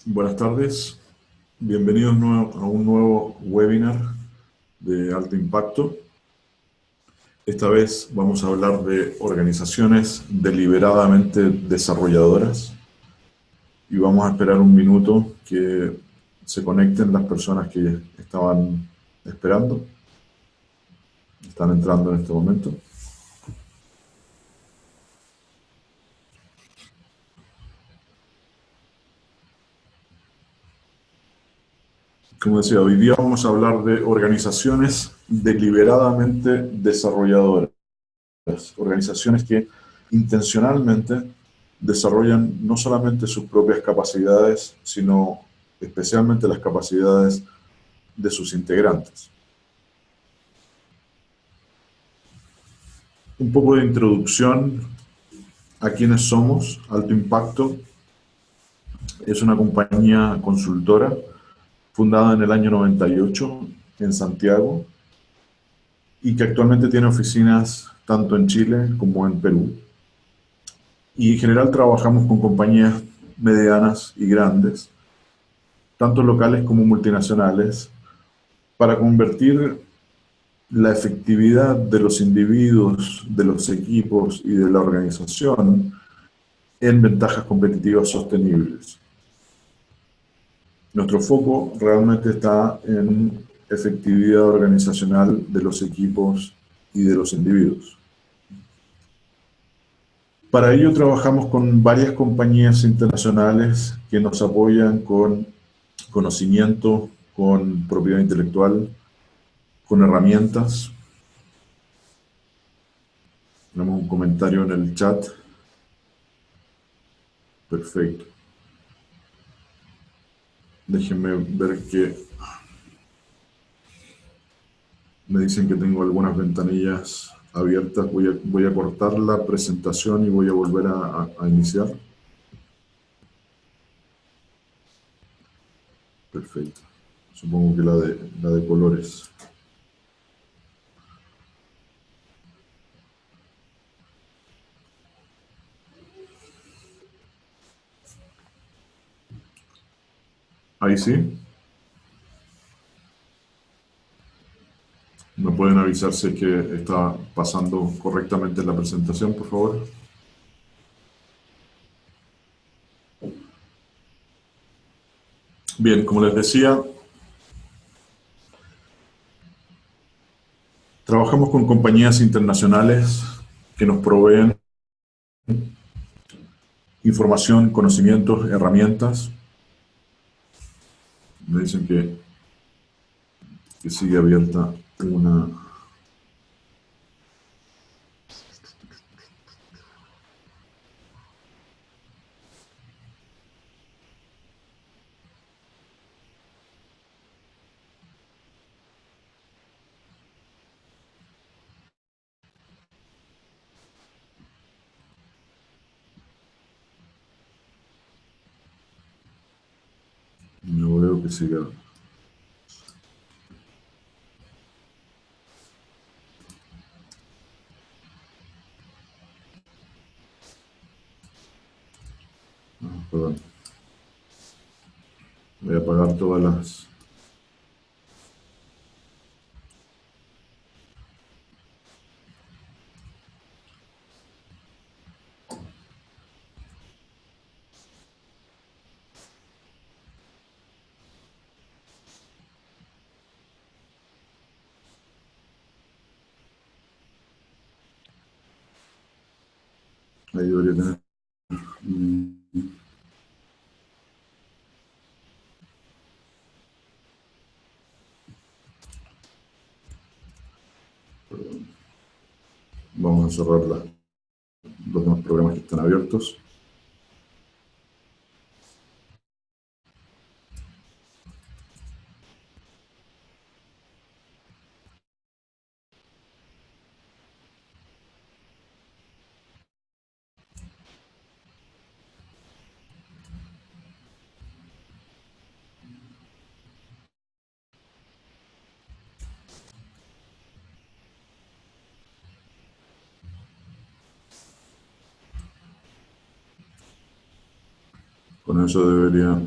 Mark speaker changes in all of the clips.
Speaker 1: Buenas tardes, bienvenidos a un nuevo webinar de alto impacto. Esta vez vamos a hablar de organizaciones deliberadamente desarrolladoras y vamos a esperar un minuto que se conecten las personas que estaban esperando, están entrando en este momento. Como decía, hoy día vamos a hablar de organizaciones deliberadamente desarrolladoras. Organizaciones que intencionalmente desarrollan no solamente sus propias capacidades, sino especialmente las capacidades de sus integrantes. Un poco de introducción a quiénes somos. Alto Impacto es una compañía consultora fundada en el año 98 en Santiago y que actualmente tiene oficinas tanto en Chile como en Perú. Y en general trabajamos con compañías medianas y grandes, tanto locales como multinacionales, para convertir la efectividad de los individuos, de los equipos y de la organización en ventajas competitivas sostenibles. Nuestro foco realmente está en efectividad organizacional de los equipos y de los individuos. Para ello trabajamos con varias compañías internacionales que nos apoyan con conocimiento, con propiedad intelectual, con herramientas. Tenemos un comentario en el chat. Perfecto. Déjenme ver que me dicen que tengo algunas ventanillas abiertas. Voy a cortar la presentación y voy a volver a iniciar. Perfecto. Supongo que la de colores. Ahí sí. ¿Me pueden avisar si es que está pasando correctamente la presentación, por favor? Bien, como les decía, trabajamos con compañías internacionales que nos proveen información, conocimientos, herramientas. Me dicen que sigue abierta una... No veo que siga. Perdón. Voy a apagar todas las... Ahí debería tener... Vamos a cerrar los demás programas que están abiertos. Con eso debería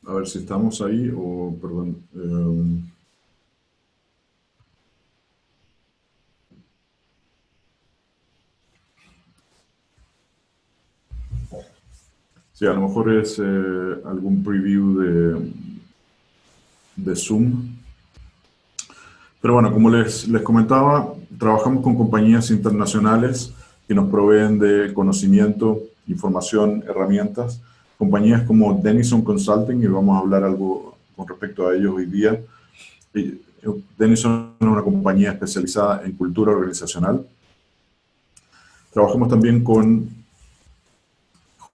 Speaker 1: A ver si estamos ahí o, perdón. Sí, a lo mejor es algún preview de Zoom. Pero bueno, como les comentaba, trabajamos con compañías internacionales que nos proveen de conocimiento, información, herramientas. Compañías como Denison Consulting, y vamos a hablar algo con respecto a ellos hoy día. Denison es una compañía especializada en cultura organizacional. Trabajamos también con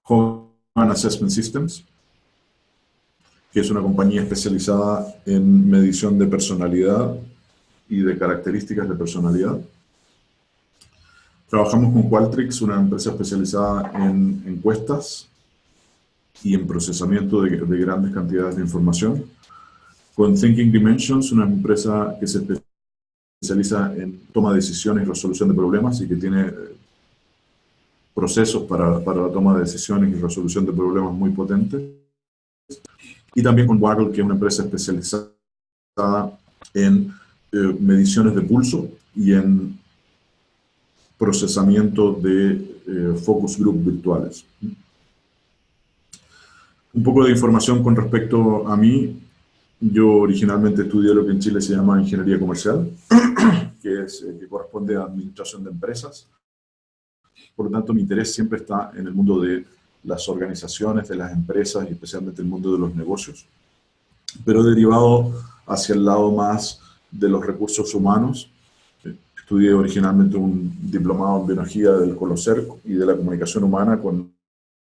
Speaker 1: Hogan Assessment Systems, que es una compañía especializada en medición de personalidad y de características de personalidad. Trabajamos con Qualtrics, una empresa especializada en encuestas y en procesamiento de grandes cantidades de información. Con Thinking Dimensions, una empresa que se especializa en toma de decisiones y resolución de problemas y que tiene procesos para la toma de decisiones y resolución de problemas muy potentes. Y también con Waggle, que es una empresa especializada en mediciones de pulso y en procesamiento de focus group virtuales. Un poco de información con respecto a mí. Yo originalmente estudié lo que en Chile se llama ingeniería comercial, que corresponde a administración de empresas. Por lo tanto, mi interés siempre está en el mundo de las organizaciones, de las empresas y especialmente el mundo de los negocios. Pero derivado hacia el lado más de los recursos humanos. Estudié originalmente un diplomado en biología del Coloser y de la comunicación humana con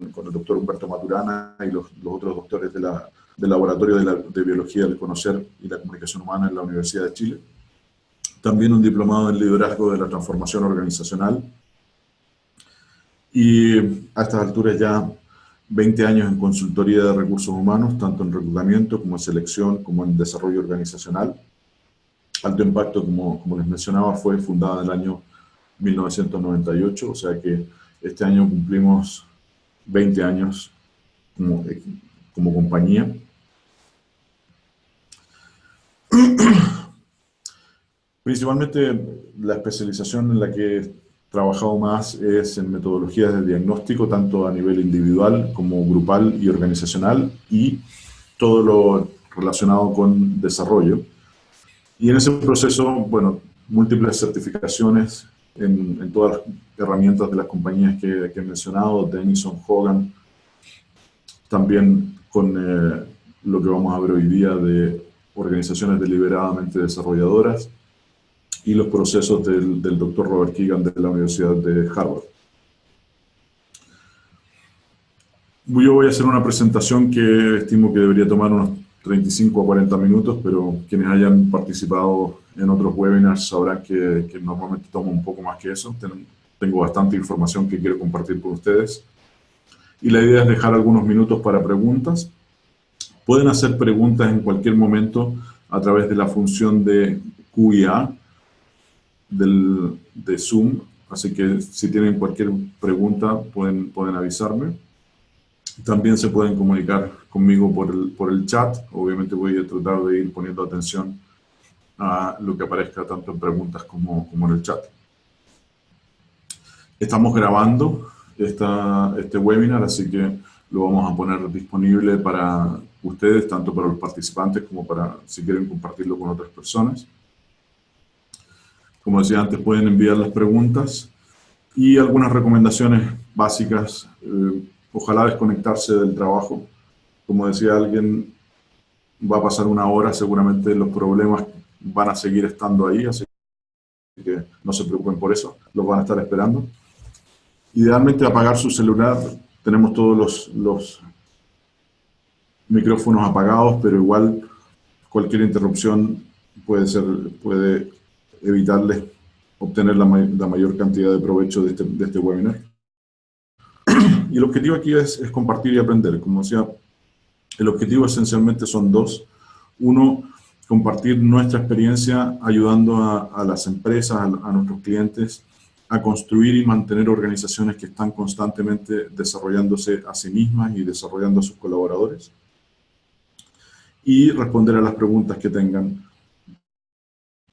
Speaker 1: el doctor Humberto Maturana y los otros doctores del laboratorio de biología del Conocer y la comunicación humana en la Universidad de Chile. También un diplomado en liderazgo de la transformación organizacional. Y a estas alturas ya 20 años en consultoría de recursos humanos, tanto en reclutamiento como en selección, como en desarrollo organizacional. Alto Impacto, como les mencionaba, fue fundada en el año 1998, o sea que este año cumplimos 20 años como compañía. Principalmente la especialización en la que he trabajado más es en metodologías de diagnóstico, tanto a nivel individual como grupal y organizacional, y todo lo relacionado con desarrollo. Y en ese proceso, bueno, múltiples certificaciones en todas las herramientas de las compañías que he mencionado, Denison, Hogan, también con lo que vamos a ver hoy día de organizaciones deliberadamente desarrolladoras y los procesos del Dr. Robert Kegan de la Universidad de Harvard. Yo voy a hacer una presentación que estimo que debería tomar unos 35 a 40 minutos, pero quienes hayan participado en otros webinars sabrán que normalmente tomo un poco más que eso. Tengo bastante información que quiero compartir con ustedes. Y la idea es dejar algunos minutos para preguntas. Pueden hacer preguntas en cualquier momento a través de la función de Q&A de Zoom. Así que si tienen cualquier pregunta pueden avisarme. También se pueden comunicar conmigo por el chat. Obviamente voy a tratar de ir poniendo atención a lo que aparezca tanto en preguntas como en el chat. Estamos grabando este webinar, así que lo vamos a poner disponible para ustedes, tanto para los participantes como para si quieren compartirlo con otras personas. Como decía antes, pueden enviar las preguntas y algunas recomendaciones básicas. Ojalá desconectarse del trabajo. Como decía alguien, va a pasar una hora, seguramente los problemas van a seguir estando ahí, así que no se preocupen por eso, los van a estar esperando. Idealmente apagar su celular. Tenemos todos los micrófonos apagados, pero igual cualquier interrupción puede evitarles obtener la mayor cantidad de provecho de este webinar. Y el objetivo aquí es compartir y aprender. Como decía, el objetivo esencialmente son dos. Uno, compartir nuestra experiencia ayudando a las empresas, a nuestros clientes, a construir y mantener organizaciones que están constantemente desarrollándose a sí mismas y desarrollando a sus colaboradores, y responder a las preguntas que tengan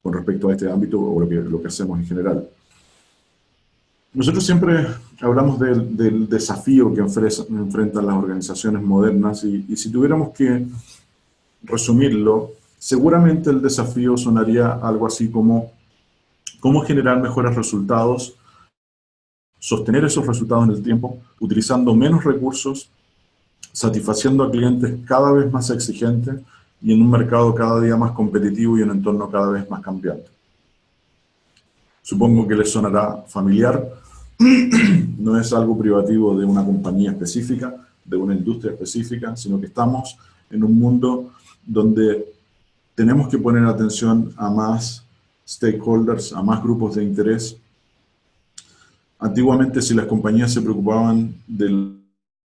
Speaker 1: con respecto a este ámbito o lo que hacemos en general. Nosotros siempre hablamos del desafío que enfrentan las organizaciones modernas y si tuviéramos que resumirlo, seguramente el desafío sonaría algo así como cómo generar mejores resultados, sostener esos resultados en el tiempo, utilizando menos recursos, satisfaciendo a clientes cada vez más exigentes y en un mercado cada día más competitivo y un entorno cada vez más cambiante. Supongo que les sonará familiar. No es algo privativo de una compañía específica, de una industria específica, sino que estamos en un mundo donde tenemos que poner atención a más stakeholders, a más grupos de interés. Antiguamente, si las compañías se preocupaban de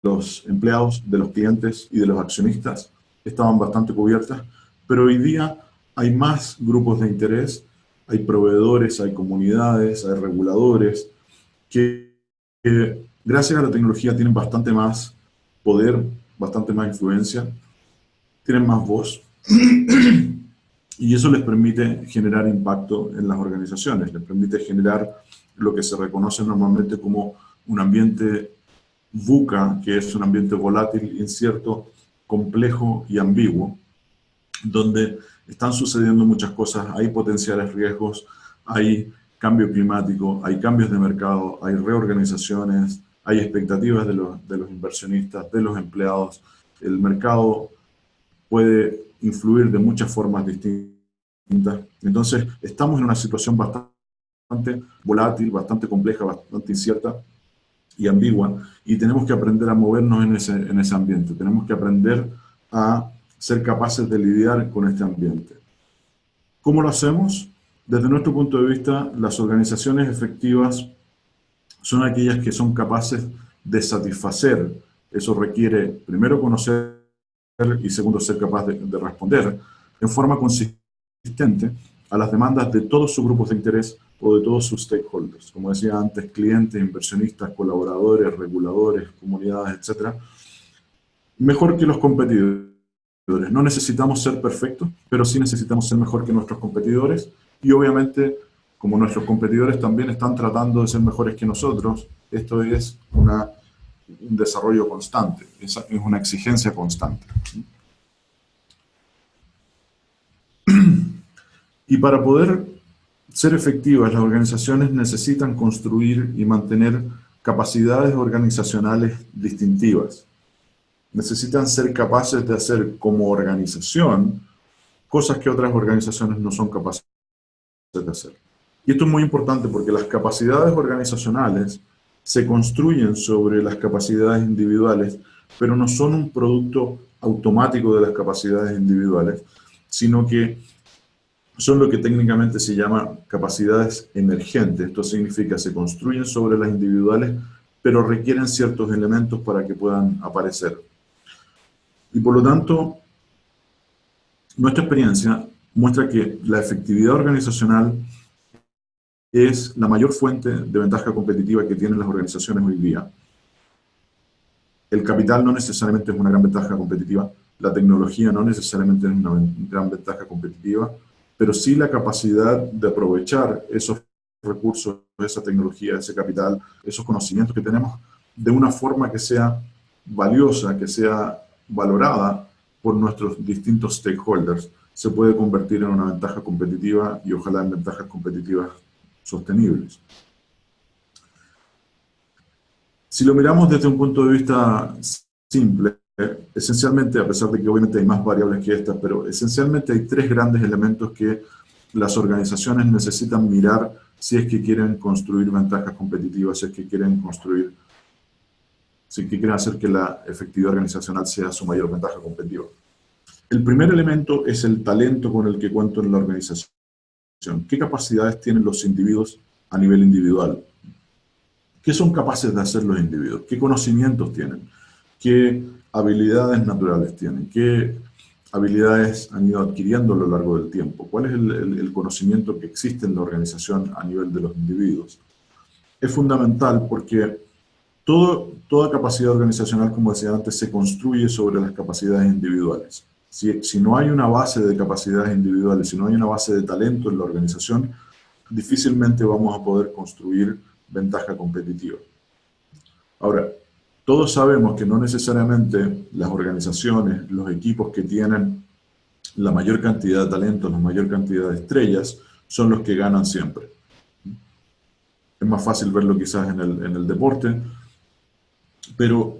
Speaker 1: los empleados, de los clientes y de los accionistas, estaban bastante cubiertas, pero hoy día hay más grupos de interés, hay proveedores, hay comunidades, hay reguladores, que gracias a la tecnología tienen bastante más poder, bastante más influencia, tienen más voz, y eso les permite generar impacto en las organizaciones, les permite generar lo que se reconoce normalmente como un ambiente VUCA, que es un ambiente volátil, incierto, complejo y ambiguo, donde están sucediendo muchas cosas, hay potenciales riesgos, hay cambio climático, hay cambios de mercado, hay reorganizaciones, hay expectativas de los inversionistas, de los empleados. El mercado puede influir de muchas formas distintas. Entonces, estamos en una situación bastante volátil, bastante compleja, bastante incierta y ambigua, y tenemos que aprender a movernos en ese ambiente. Tenemos que aprender a ser capaces de lidiar con este ambiente. ¿Cómo lo hacemos? Desde nuestro punto de vista, las organizaciones efectivas son aquellas que son capaces de satisfacer. Eso requiere, primero, conocer y segundo, ser capaz de responder en forma consistente a las demandas de todos sus grupos de interés o de todos sus stakeholders. Como decía antes, clientes, inversionistas, colaboradores, reguladores, comunidades, etc. Mejor que los competidores. No necesitamos ser perfectos, pero sí necesitamos ser mejor que nuestros competidores y obviamente, como nuestros competidores también están tratando de ser mejores que nosotros, esto es un desarrollo constante, es una exigencia constante. Y para poder ser efectivas, las organizaciones necesitan construir y mantener capacidades organizacionales distintivas. Necesitan ser capaces de hacer como organización cosas que otras organizaciones no son capaces de hacer. Y esto es muy importante porque las capacidades organizacionales se construyen sobre las capacidades individuales, pero no son un producto automático de las capacidades individuales, sino que son lo que técnicamente se llama capacidades emergentes. Esto significa que se construyen sobre las individuales, pero requieren ciertos elementos para que puedan aparecer. Y por lo tanto, nuestra experiencia muestra que la efectividad organizacional es la mayor fuente de ventaja competitiva que tienen las organizaciones hoy día. El capital no necesariamente es una gran ventaja competitiva, la tecnología no necesariamente es una gran ventaja competitiva, pero sí la capacidad de aprovechar esos recursos, esa tecnología, ese capital, esos conocimientos que tenemos de una forma que sea valiosa, que sea valorada por nuestros distintos stakeholders, se puede convertir en una ventaja competitiva y ojalá en ventajas competitivas sostenibles. Si lo miramos desde un punto de vista simple, esencialmente, a pesar de que obviamente hay más variables que estas, pero esencialmente hay tres grandes elementos que las organizaciones necesitan mirar si es que quieren construir ventajas competitivas, si es que quieren hacer que la efectividad organizacional sea su mayor ventaja competitiva. El primer elemento es el talento con el que cuento en la organización. ¿Qué capacidades tienen los individuos a nivel individual? ¿Qué son capaces de hacer los individuos? ¿Qué conocimientos tienen? ¿Qué habilidades naturales tienen? ¿Qué habilidades han ido adquiriendo a lo largo del tiempo? ¿Cuál es el conocimiento que existe en la organización a nivel de los individuos? es fundamental porque toda capacidad organizacional, como decía antes, se construye sobre las capacidades individuales. Si no hay una base de capacidades individuales, si no hay una base de talento en la organización, difícilmente vamos a poder construir ventaja competitiva. Ahora, todos sabemos que no necesariamente las organizaciones, los equipos que tienen la mayor cantidad de talentos, la mayor cantidad de estrellas, son los que ganan siempre. Es más fácil verlo quizás en el deporte, pero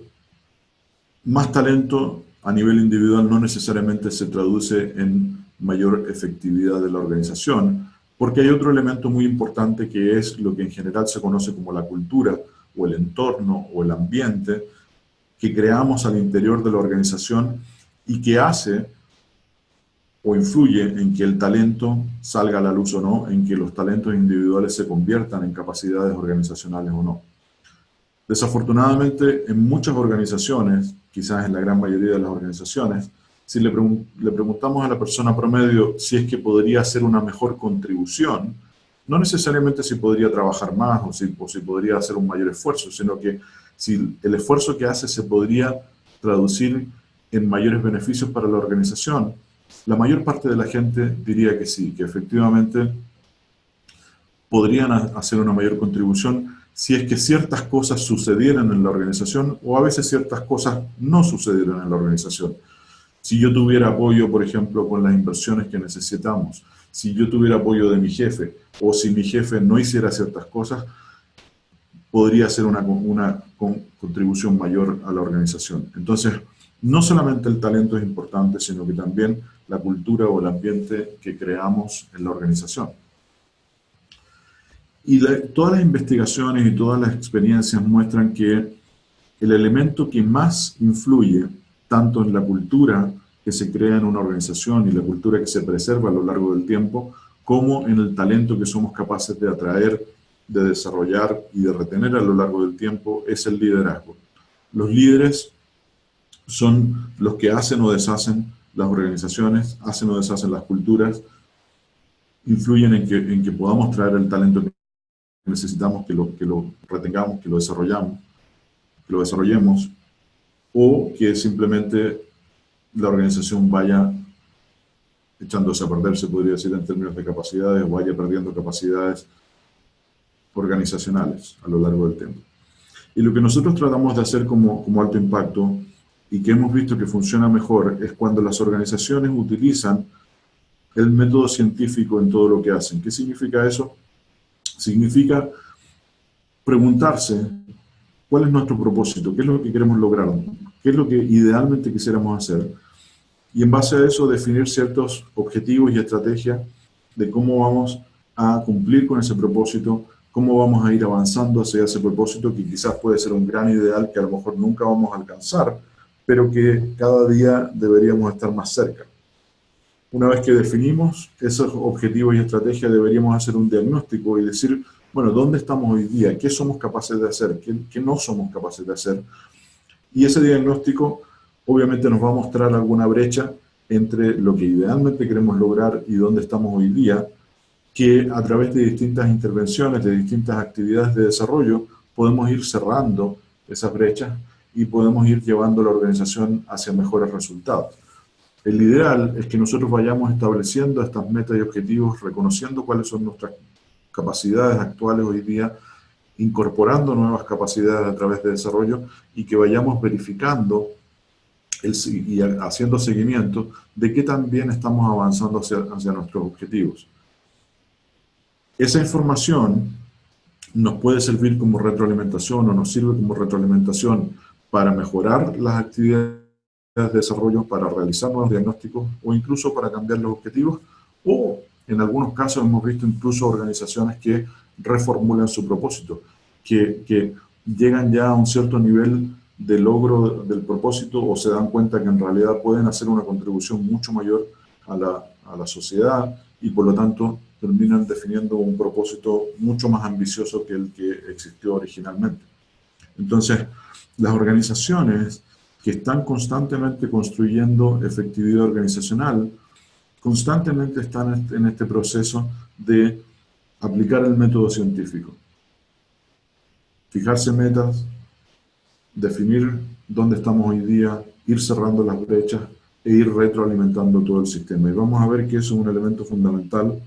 Speaker 1: más talento a nivel individual no necesariamente se traduce en mayor efectividad de la organización, porque hay otro elemento muy importante que es lo que en general se conoce como la cultura, o el entorno, o el ambiente, que creamos al interior de la organización y que hace o influye en que el talento salga a la luz o no, en que los talentos individuales se conviertan en capacidades organizacionales o no. Desafortunadamente, en muchas organizaciones, quizás en la gran mayoría de las organizaciones, si le preguntamos a la persona promedio si es que podría hacer una mejor contribución, no necesariamente si podría trabajar más o si podría hacer un mayor esfuerzo, sino que si el esfuerzo que hace se podría traducir en mayores beneficios para la organización, la mayor parte de la gente diría que sí, que efectivamente podrían hacer una mayor contribución si es que ciertas cosas sucedieran en la organización o a veces ciertas cosas no sucedieran en la organización. Si yo tuviera apoyo, por ejemplo, con las inversiones que necesitamos, si yo tuviera apoyo de mi jefe o si mi jefe no hiciera ciertas cosas, podría ser una contribución mayor a la organización. Entonces, no solamente el talento es importante, sino que también la cultura o el ambiente que creamos en la organización. Y todas las investigaciones y todas las experiencias muestran que el elemento que más influye tanto en la cultura que se crea en una organización y la cultura que se preserva a lo largo del tiempo, como en el talento que somos capaces de atraer, de desarrollar y de retener a lo largo del tiempo, es el liderazgo. Los líderes son los que hacen o deshacen las organizaciones, hacen o deshacen las culturas, influyen en que podamos traer el talento que necesitamos, que lo retengamos, que lo desarrollemos, o que simplemente la organización vaya echándose a perder, se podría decir en términos de capacidades, o vaya perdiendo capacidades organizacionales a lo largo del tiempo. Y lo que nosotros tratamos de hacer como alto impacto, y que hemos visto que funciona mejor, es cuando las organizaciones utilizan el método científico en todo lo que hacen. ¿Qué significa eso? Significa preguntarse cuál es nuestro propósito, qué es lo que queremos lograr, qué es lo que idealmente quisiéramos hacer, y en base a eso definir ciertos objetivos y estrategias de cómo vamos a cumplir con ese propósito, cómo vamos a ir avanzando hacia ese propósito, que quizás puede ser un gran ideal que a lo mejor nunca vamos a alcanzar, pero que cada día deberíamos estar más cerca. Una vez que definimos esos objetivos y estrategias, deberíamos hacer un diagnóstico y decir, bueno, ¿dónde estamos hoy día? ¿Qué somos capaces de hacer? ¿Qué no somos capaces de hacer? Y ese diagnóstico obviamente nos va a mostrar alguna brecha entre lo que idealmente queremos lograr y dónde estamos hoy día, que a través de distintas intervenciones, de distintas actividades de desarrollo, podemos ir cerrando esas brechas y podemos ir llevando la organización hacia mejores resultados. El ideal es que nosotros vayamos estableciendo estas metas y objetivos, reconociendo cuáles son nuestras capacidades actuales hoy día, incorporando nuevas capacidades a través de desarrollo y que vayamos verificando y haciendo seguimiento de qué tan bien estamos avanzando hacia nuestros objetivos. Esa información nos puede servir como retroalimentación o nos sirve como retroalimentación para mejorar las actividades de desarrollo, para realizar nuevos diagnósticos o incluso para cambiar los objetivos, o en algunos casos hemos visto incluso organizaciones que reformulan su propósito, que llegan ya a un cierto nivel de logro del propósito o se dan cuenta que en realidad pueden hacer una contribución mucho mayor a la sociedad y por lo tanto terminan definiendo un propósito mucho más ambicioso que el que existió originalmente. Entonces, las organizaciones que están constantemente construyendo efectividad organizacional, constantemente están en este proceso de aplicar el método científico. fijarse metas, definir dónde estamos hoy día, ir cerrando las brechas e ir retroalimentando todo el sistema. Y vamos a ver que eso es un elemento fundamental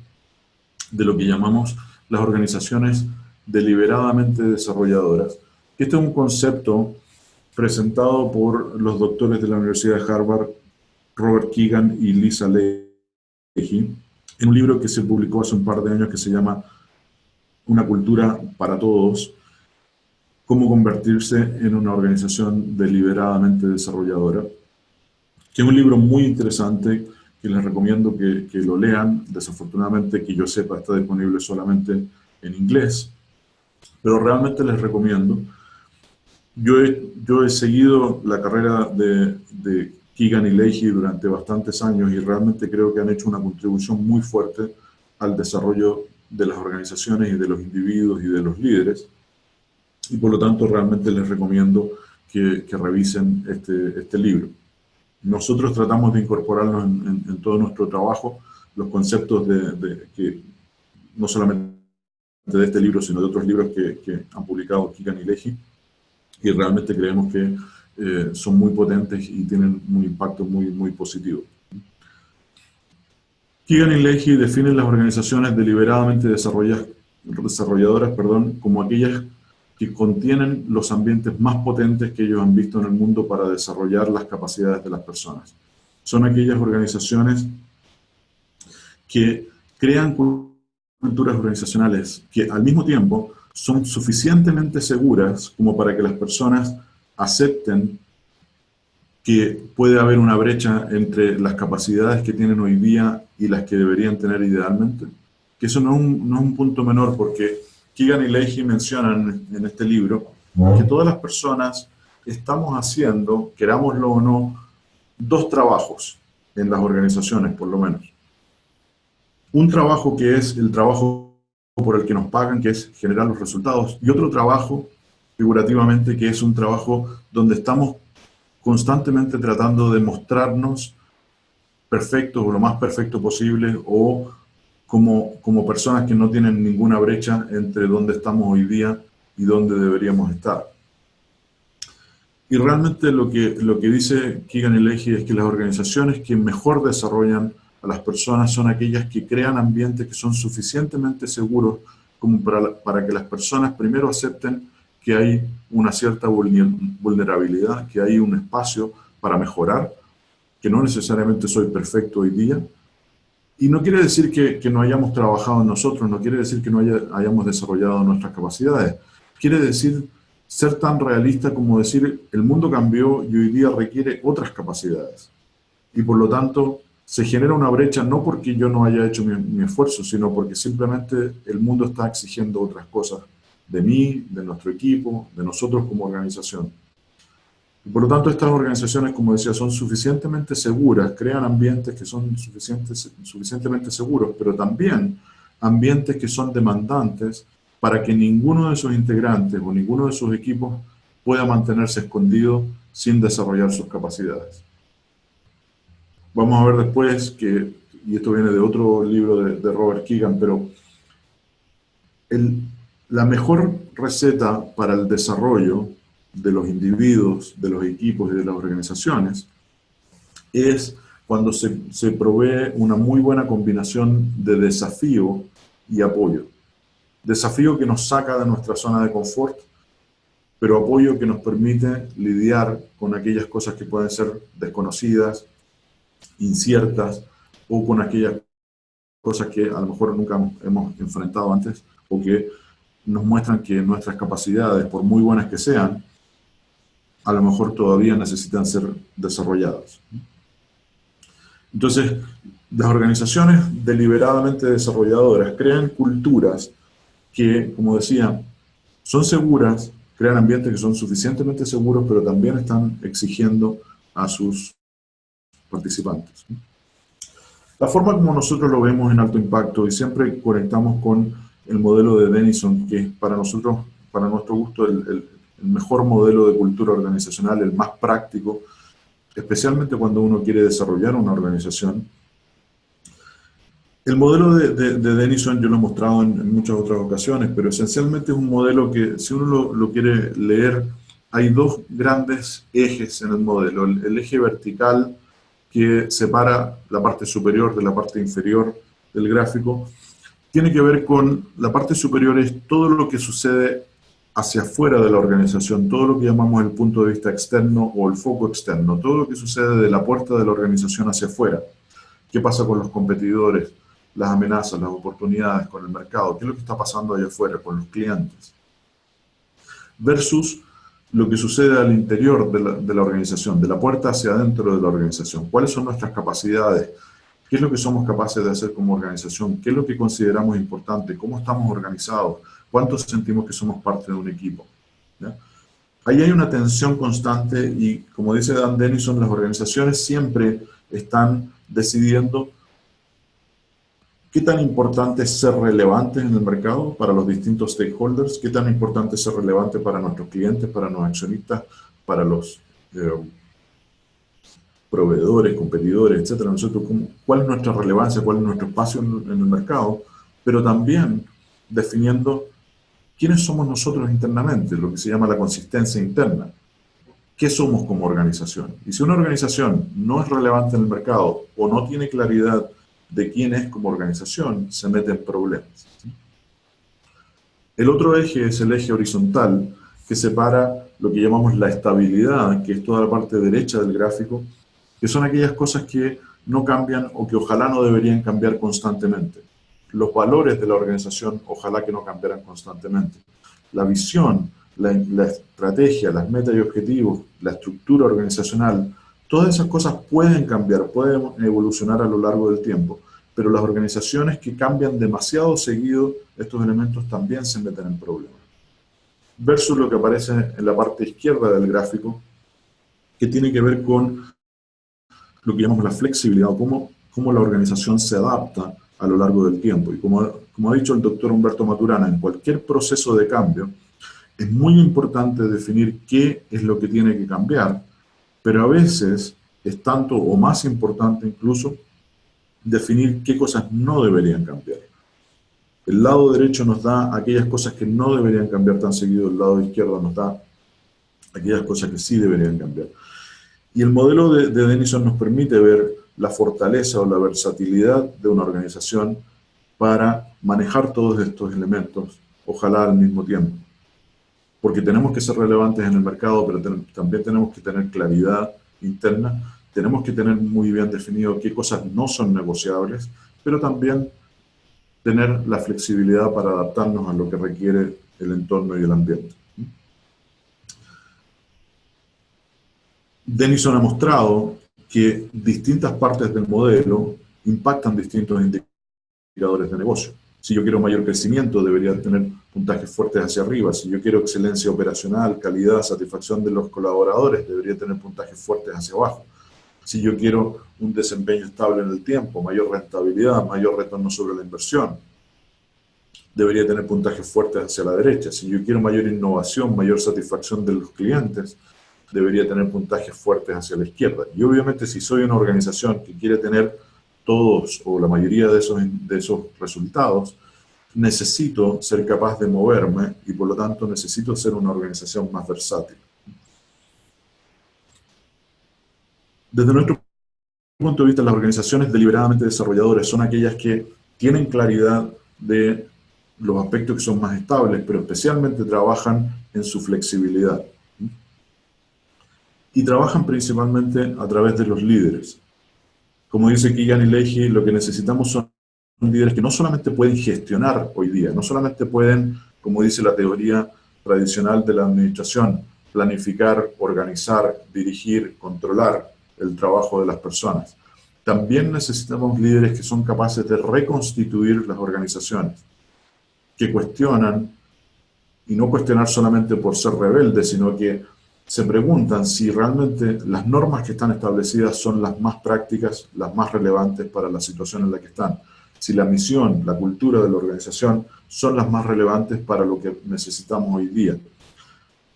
Speaker 1: de lo que llamamos las organizaciones deliberadamente desarrolladoras. Este es un concepto presentado por los doctores de la Universidad de Harvard, Robert Kegan y Lisa Leahy, en un libro que se publicó hace un par de años que se llama Una cultura para todos, cómo convertirse en una organización deliberadamente desarrolladora, que es un libro muy interesante que les recomiendo que lo lean. Desafortunadamente, que yo sepa, está disponible solamente en inglés, pero realmente les recomiendo. Yo he seguido la carrera de Kegan y Leahy durante bastantes años y realmente creo que han hecho una contribución muy fuerte al desarrollo de las organizaciones y de los individuos y de los líderes. Y por lo tanto realmente les recomiendo que revisen este libro. Nosotros tratamos de incorporarnos en todo nuestro trabajo los conceptos que no solamente de este libro, sino de otros libros que han publicado Kegan y Leahy, y realmente creemos que son muy potentes y tienen un impacto muy, muy positivo. Kegan y Leahy definen las organizaciones deliberadamente desarrolladoras, como aquellas que contienen los ambientes más potentes que ellos han visto en el mundo para desarrollar las capacidades de las personas. Son aquellas organizaciones que crean culturas organizacionales que al mismo tiempo son suficientemente seguras como para que las personas acepten que puede haber una brecha entre las capacidades que tienen hoy día y las que deberían tener idealmente. Que eso no es un punto menor, porque Kegan y Leahy mencionan en este libro que todas las personas estamos haciendo, querámoslo o no, dos trabajos en las organizaciones, por lo menos. Un trabajo que es el trabajo por el que nos pagan, que es generar los resultados, y otro trabajo, figurativamente, que es un trabajo donde estamos constantemente tratando de mostrarnos perfectos o lo más perfecto posible, o como personas que no tienen ninguna brecha entre dónde estamos hoy día y dónde deberíamos estar. Y realmente lo que dice Kegan y Leahy es que las organizaciones que mejor desarrollan a las personas son aquellas que crean ambientes que son suficientemente seguros como para que las personas primero acepten que hay una cierta vulnerabilidad, que hay un espacio para mejorar, que no necesariamente soy perfecto hoy día. Y no quiere decir que no hayamos trabajado en nosotros, no quiere decir que no hayamos desarrollado nuestras capacidades. Quiere decir ser tan realista como decir, el mundo cambió y hoy día requiere otras capacidades. Y por lo tanto, se genera una brecha no porque yo no haya hecho mi esfuerzo, sino porque simplemente el mundo está exigiendo otras cosas de mí, de nuestro equipo, de nosotros como organización. Y por lo tanto, estas organizaciones, como decía, son suficientemente seguras, crean ambientes que son suficientemente seguros, pero también ambientes que son demandantes para que ninguno de sus integrantes o ninguno de sus equipos pueda mantenerse escondido sin desarrollar sus capacidades. Vamos a ver después y esto viene de otro libro de Robert Kegan, pero la mejor receta para el desarrollo de los individuos, de los equipos y de las organizaciones es cuando se provee una muy buena combinación de desafío y apoyo. Desafío que nos saca de nuestra zona de confort, pero apoyo que nos permite lidiar con aquellas cosas que pueden ser desconocidas, inciertas, o con aquellas cosas que a lo mejor nunca hemos enfrentado antes, o que nos muestran que nuestras capacidades, por muy buenas que sean, a lo mejor todavía necesitan ser desarrolladas. Entonces, las organizaciones deliberadamente desarrolladoras crean culturas que, como decía, son seguras, crean ambientes que son suficientemente seguros, pero también están exigiendo a sus participantes. La forma como nosotros lo vemos en alto impacto, y siempre conectamos con el modelo de Denison, que es para nosotros, para nuestro gusto, el mejor modelo de cultura organizacional, el más práctico, especialmente cuando uno quiere desarrollar una organización, El modelo de Denison yo lo he mostrado en muchas otras ocasiones, pero esencialmente es un modelo que, si uno lo quiere leer, hay dos grandes ejes en el modelo. El eje vertical, que separa la parte superior de la parte inferior del gráfico, tiene que ver con la parte superior, es todo lo que sucede hacia afuera de la organización, todo lo que llamamos el punto de vista externo o el foco externo, todo lo que sucede de la puerta de la organización hacia afuera. ¿Qué pasa con los competidores? Las amenazas, las oportunidades con el mercado, qué es lo que está pasando allá afuera con los clientes, versus lo que sucede al interior de la organización, de la puerta hacia adentro de la organización. ¿Cuáles son nuestras capacidades? ¿Qué es lo que somos capaces de hacer como organización? ¿Qué es lo que consideramos importante? ¿Cómo estamos organizados? ¿Cuántos sentimos que somos parte de un equipo? ¿Ya? Ahí hay una tensión constante y, como dice Dan Denison, las organizaciones siempre están decidiendo qué tan importante es ser relevante en el mercado para los distintos stakeholders, qué tan importante es ser relevante para nuestros clientes, para los accionistas, para los proveedores, competidores, etcétera. Nosotros, ¿cuál es nuestra relevancia? ¿Cuál es nuestro espacio en el mercado? Pero también definiendo quiénes somos nosotros internamente, lo que se llama la consistencia interna. ¿Qué somos como organización? Y si una organización no es relevante en el mercado o no tiene claridad de quién es como organización, se mete en problemas. El otro eje es el eje horizontal, que separa lo que llamamos la estabilidad, que es toda la parte derecha del gráfico, que son aquellas cosas que no cambian o que ojalá no deberían cambiar constantemente. Los valores de la organización ojalá que no cambiaran constantemente. La visión, la estrategia, las metas y objetivos, la estructura organizacional, todas esas cosas pueden cambiar, pueden evolucionar a lo largo del tiempo, pero las organizaciones que cambian demasiado seguido estos elementos también se meten en problemas. Versus lo que aparece en la parte izquierda del gráfico, que tiene que ver con lo que llamamos la flexibilidad, o cómo la organización se adapta a lo largo del tiempo. Y como ha dicho el doctor Humberto Maturana, en cualquier proceso de cambio, es muy importante definir qué es lo que tiene que cambiar, pero a veces es tanto o más importante incluso definir qué cosas no deberían cambiar. El lado derecho nos da aquellas cosas que no deberían cambiar tan seguido, el lado izquierdo nos da aquellas cosas que sí deberían cambiar. Y el modelo de Denison nos permite ver la fortaleza o la versatilidad de una organización para manejar todos estos elementos, ojalá al mismo tiempo. Porque tenemos que ser relevantes en el mercado, pero también tenemos que tener claridad interna, tenemos que tener muy bien definido qué cosas no son negociables, pero también tener la flexibilidad para adaptarnos a lo que requiere el entorno y el ambiente. Denison ha mostrado que distintas partes del modelo impactan distintos indicadores de negocio. Si yo quiero mayor crecimiento, debería tener puntajes fuertes hacia arriba. Si yo quiero excelencia operacional, calidad, satisfacción de los colaboradores, debería tener puntajes fuertes hacia abajo. Si yo quiero un desempeño estable en el tiempo, mayor rentabilidad, mayor retorno sobre la inversión, debería tener puntajes fuertes hacia la derecha. Si yo quiero mayor innovación, mayor satisfacción de los clientes, debería tener puntajes fuertes hacia la izquierda. Y obviamente si soy una organización que quiere tener todos o la mayoría de esos resultados, necesito ser capaz de moverme y por lo tanto necesito ser una organización más versátil. Desde nuestro punto de vista, las organizaciones deliberadamente desarrolladoras son aquellas que tienen claridad de los aspectos que son más estables, pero especialmente trabajan en su flexibilidad. Y trabajan principalmente a través de los líderes. Como dice Keegan y Leahy, lo que necesitamos son líderes que no solamente pueden gestionar hoy día, no solamente pueden, como dice la teoría tradicional de la administración, planificar, organizar, dirigir, controlar el trabajo de las personas. También necesitamos líderes que son capaces de reconstituir las organizaciones, que cuestionan, y no cuestionar solamente por ser rebeldes, sino que se preguntan si realmente las normas que están establecidas son las más prácticas, las más relevantes para la situación en la que están. Si la misión, la cultura de la organización son las más relevantes para lo que necesitamos hoy día.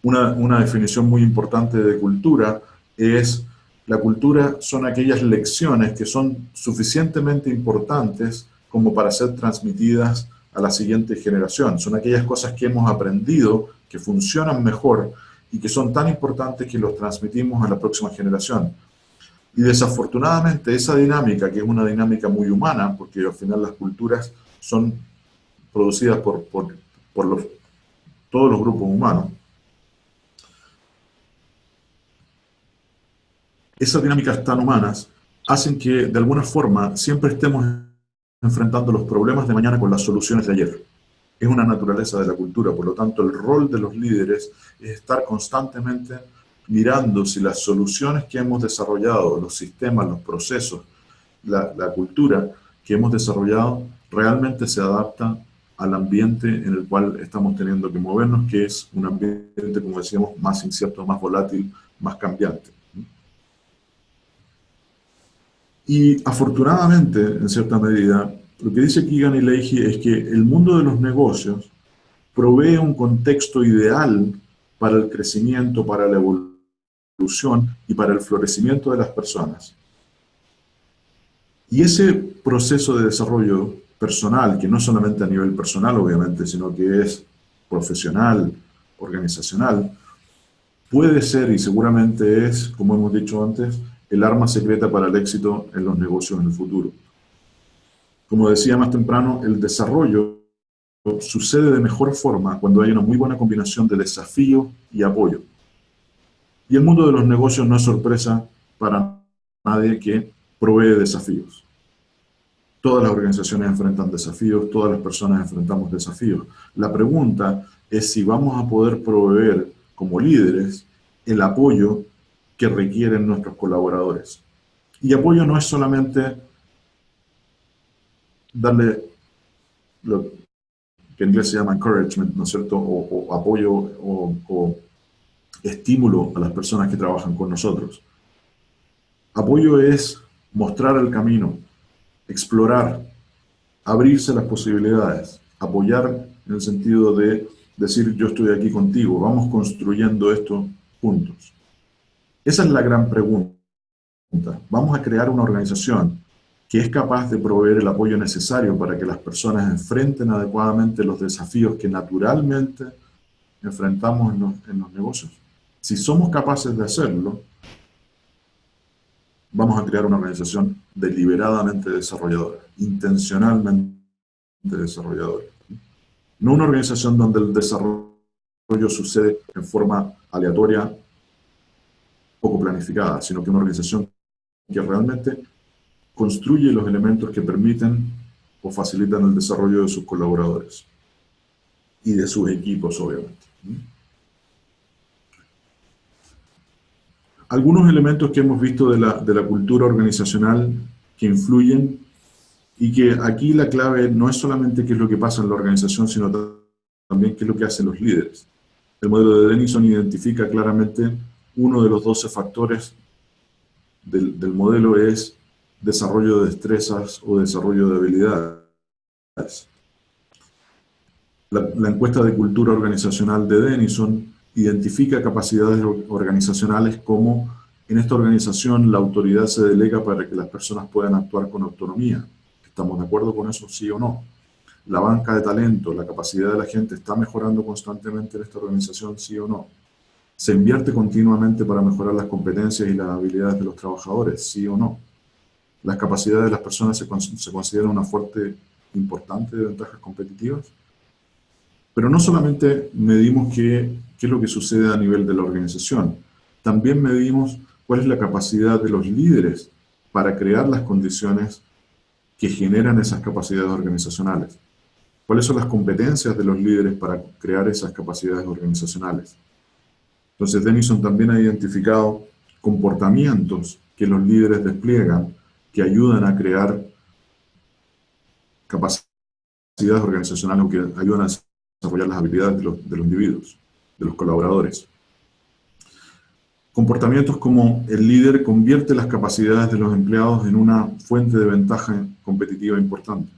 Speaker 1: Una definición muy importante de cultura es: la cultura son aquellas lecciones que son suficientemente importantes como para ser transmitidas a la siguiente generación. Son aquellas cosas que hemos aprendido, que funcionan mejor y que son tan importantes que los transmitimos a la próxima generación. Y desafortunadamente esa dinámica, que es una dinámica muy humana, porque al final las culturas son producidas por todos los grupos humanos, esas dinámicas tan humanas hacen que de alguna forma siempre estemos enfrentando los problemas de mañana con las soluciones de ayer. Es una naturaleza de la cultura, por lo tanto el rol de los líderes es estar constantemente mirando si las soluciones que hemos desarrollado, los sistemas, los procesos, la cultura que hemos desarrollado realmente se adapta al ambiente en el cual estamos teniendo que movernos, que es un ambiente, como decíamos, más incierto, más volátil, más cambiante. Y afortunadamente, en cierta medida, lo que dice Keegan y Leahy es que el mundo de los negocios provee un contexto ideal para el crecimiento, para la evolución y para el florecimiento de las personas. Y ese proceso de desarrollo personal, que no es solamente a nivel personal, obviamente, sino que es profesional, organizacional, puede ser y seguramente es, como hemos dicho antes, el arma secreta para el éxito en los negocios en el futuro. Como decía más temprano, el desarrollo sucede de mejor forma cuando hay una muy buena combinación de desafío y apoyo. Y el mundo de los negocios no es sorpresa para nadie que provee desafíos. Todas las organizaciones enfrentan desafíos, todas las personas enfrentamos desafíos. La pregunta es si vamos a poder proveer como líderes el apoyo que requieren nuestros colaboradores. Y apoyo no es solamente darle lo que en inglés se llama encouragement, ¿no es cierto?, o apoyo o estímulo a las personas que trabajan con nosotros. Apoyo es mostrar el camino, explorar, abrirse las posibilidades, apoyar en el sentido de decir yo estoy aquí contigo, vamos construyendo esto juntos. Esa es la gran pregunta. ¿Vamos a crear una organización que es capaz de proveer el apoyo necesario para que las personas enfrenten adecuadamente los desafíos que naturalmente enfrentamos en los negocios? Si somos capaces de hacerlo, vamos a crear una organización deliberadamente desarrolladora, intencionalmente desarrolladora. No una organización donde el desarrollo sucede en forma aleatoria, poco planificada, sino que una organización que realmente construye los elementos que permiten o facilitan el desarrollo de sus colaboradores y de sus equipos, obviamente. Algunos elementos que hemos visto de la cultura organizacional que influyen y que aquí la clave no es solamente qué es lo que pasa en la organización, sino también qué es lo que hacen los líderes. El modelo de Denison identifica claramente uno de los 12 factores del modelo es desarrollo de destrezas o desarrollo de habilidades. La encuesta de cultura organizacional de Denison identifica capacidades organizacionales como en esta organización la autoridad se delega para que las personas puedan actuar con autonomía. ¿Estamos de acuerdo con eso, sí o no? La banca de talento, la capacidad de la gente está mejorando constantemente en esta organización, sí o no. ¿Se invierte continuamente para mejorar las competencias y las habilidades de los trabajadores, sí o no? ¿Las capacidades de las personas se consideran una fuente importante de ventajas competitivas? Pero no solamente medimos qué es lo que sucede a nivel de la organización, también medimos cuál es la capacidad de los líderes para crear las condiciones que generan esas capacidades organizacionales. ¿Cuáles son las competencias de los líderes para crear esas capacidades organizacionales? Entonces, Denison también ha identificado comportamientos que los líderes despliegan que ayudan a crear capacidades organizacionales o que ayudan a desarrollar las habilidades de los individuos, de los colaboradores. Comportamientos como el líder convierte las capacidades de los empleados en una fuente de ventaja competitiva importante.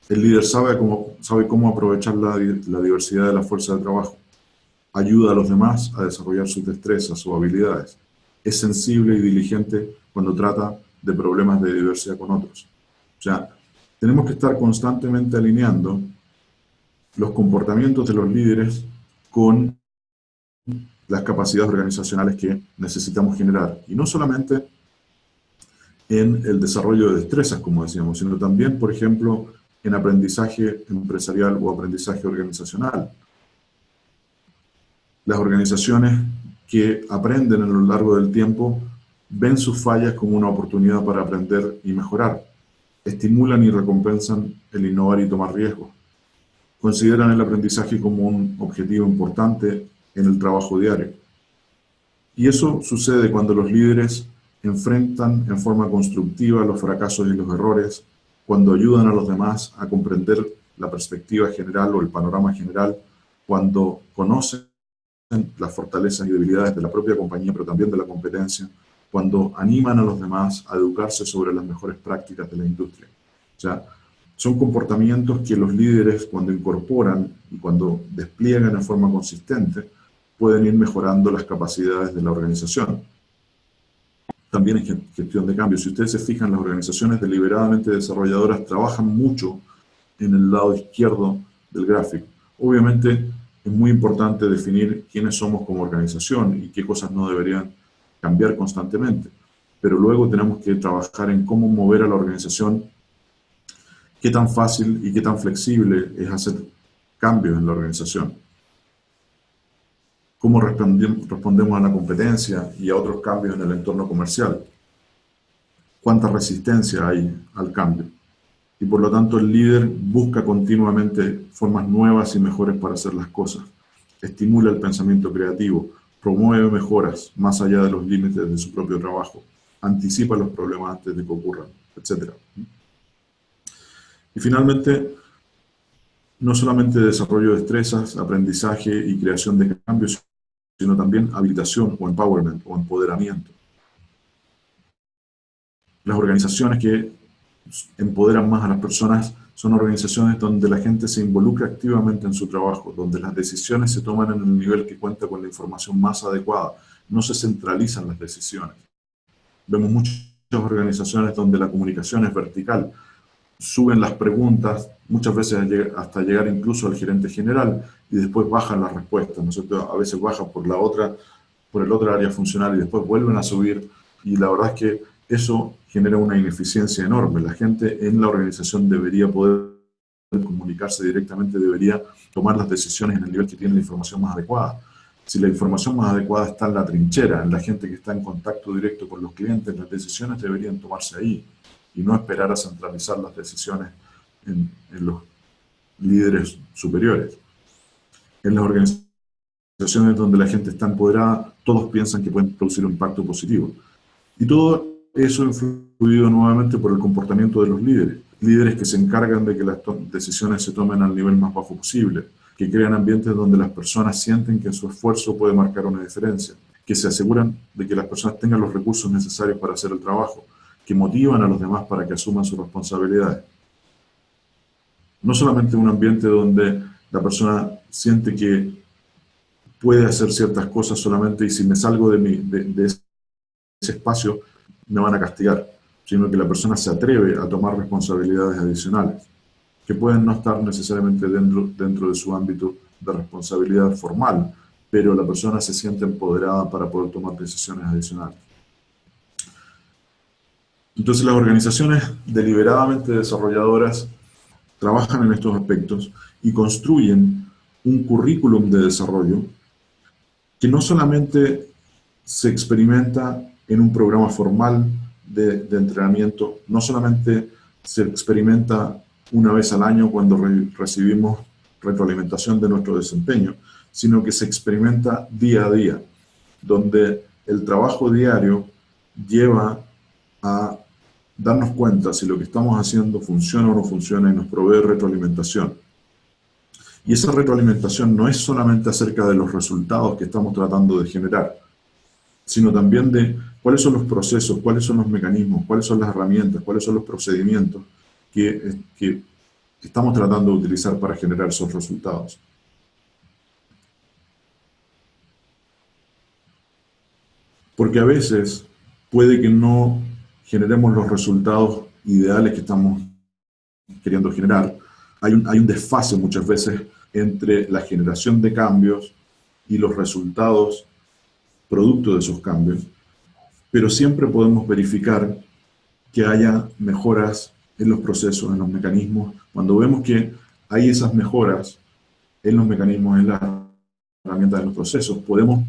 Speaker 1: El líder sabe cómo aprovechar la diversidad de la fuerza de trabajo. Ayuda a los demás a desarrollar sus destrezas o habilidades. Es sensible y diligente cuando trata de problemas de diversidad con otros. O sea, tenemos que estar constantemente alineando los comportamientos de los líderes con las capacidades organizacionales que necesitamos generar. Y no solamente en el desarrollo de destrezas, como decíamos, sino también, por ejemplo, en aprendizaje empresarial o aprendizaje organizacional. Las organizaciones que aprenden a lo largo del tiempo ven sus fallas como una oportunidad para aprender y mejorar. Estimulan y recompensan el innovar y tomar riesgos. Consideran el aprendizaje como un objetivo importante en el trabajo diario. Y eso sucede cuando los líderes enfrentan en forma constructiva los fracasos y los errores, cuando ayudan a los demás a comprender la perspectiva general o el panorama general, cuando conocen las fortalezas y debilidades de la propia compañía, pero también de la competencia, cuando animan a los demás a educarse sobre las mejores prácticas de la industria. O sea, son comportamientos que los líderes, cuando incorporan y cuando despliegan en forma consistente, pueden ir mejorando las capacidades de la organización. También en gestión de cambio. Si ustedes se fijan, las organizaciones deliberadamente desarrolladoras trabajan mucho en el lado izquierdo del gráfico. Obviamente es muy importante definir quiénes somos como organización y qué cosas no deberían cambiar constantemente. Pero luego tenemos que trabajar en cómo mover a la organización, qué tan fácil y qué tan flexible es hacer cambios en la organización. Cómo respondemos a la competencia y a otros cambios en el entorno comercial. Cuánta resistencia hay al cambio. Y por lo tanto el líder busca continuamente formas nuevas y mejores para hacer las cosas. Estimula el pensamiento creativo, promueve mejoras más allá de los límites de su propio trabajo, anticipa los problemas antes de que ocurran, etc. Y finalmente, no solamente desarrollo de destrezas, aprendizaje y creación de cambios, sino también habilitación o empowerment o empoderamiento. Las organizaciones que empoderan más a las personas son organizaciones donde la gente se involucra activamente en su trabajo, donde las decisiones se toman en el nivel que cuenta con la información más adecuada, no se centralizan las decisiones. Vemos muchas organizaciones donde la comunicación es vertical, suben las preguntas, muchas veces hasta llegar incluso al gerente general, y después bajan las respuestas, ¿no es cierto? A veces bajan por el otro área funcional y después vuelven a subir, y la verdad es que eso genera una ineficiencia enorme. La gente en la organización debería poder comunicarse directamente, debería tomar las decisiones en el nivel que tiene la información más adecuada. Si la información más adecuada está en la trinchera, en la gente que está en contacto directo con los clientes, las decisiones deberían tomarse ahí y no esperar a centralizar las decisiones en los líderes superiores. En las organizaciones donde la gente está empoderada, todos piensan que pueden producir un impacto positivo. Y todo eso influido nuevamente por el comportamiento de los líderes. Líderes que se encargan de que las decisiones se tomen al nivel más bajo posible, que crean ambientes donde las personas sienten que su esfuerzo puede marcar una diferencia, que se aseguran de que las personas tengan los recursos necesarios para hacer el trabajo, que motivan a los demás para que asuman sus responsabilidades. No solamente un ambiente donde la persona siente que puede hacer ciertas cosas solamente y si me salgo de ese espacio me van a castigar, sino que la persona se atreve a tomar responsabilidades adicionales, que pueden no estar necesariamente dentro de su ámbito de responsabilidad formal, pero la persona se siente empoderada para poder tomar decisiones adicionales. Entonces las organizaciones deliberadamente desarrolladoras trabajan en estos aspectos y construyen un currículum de desarrollo que no solamente se experimenta en un programa formal de entrenamiento, no solamente se experimenta una vez al año cuando recibimos retroalimentación de nuestro desempeño, sino que se experimenta día a día, donde el trabajo diario lleva a darnos cuenta si lo que estamos haciendo funciona o no funciona y nos provee retroalimentación. Y esa retroalimentación no es solamente acerca de los resultados que estamos tratando de generar, sino también de cuáles son los procesos, cuáles son los mecanismos, cuáles son las herramientas, cuáles son los procedimientos que estamos tratando de utilizar para generar esos resultados. Porque a veces puede que no generemos los resultados ideales que estamos queriendo generar. Hay un desfase muchas veces entre la generación de cambios y los resultados producto de esos cambios, pero siempre podemos verificar que haya mejoras en los procesos, en los mecanismos. Cuando vemos que hay esas mejoras en los mecanismos, en las herramientas de los procesos, podemos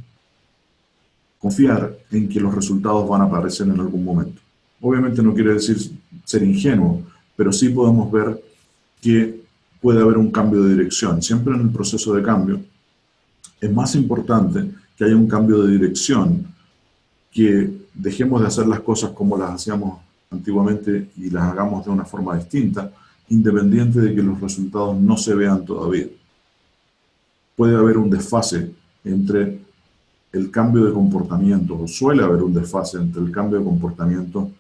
Speaker 1: confiar en que los resultados van a aparecer en algún momento. Obviamente no quiere decir ser ingenuo, pero sí podemos ver que puede haber un cambio de dirección. Siempre en el proceso de cambio es más importante que haya un cambio de dirección, que dejemos de hacer las cosas como las hacíamos antiguamente y las hagamos de una forma distinta, independiente de que los resultados no se vean todavía. Puede haber un desfase entre el cambio de comportamiento, o suele haber un desfase entre el cambio de comportamiento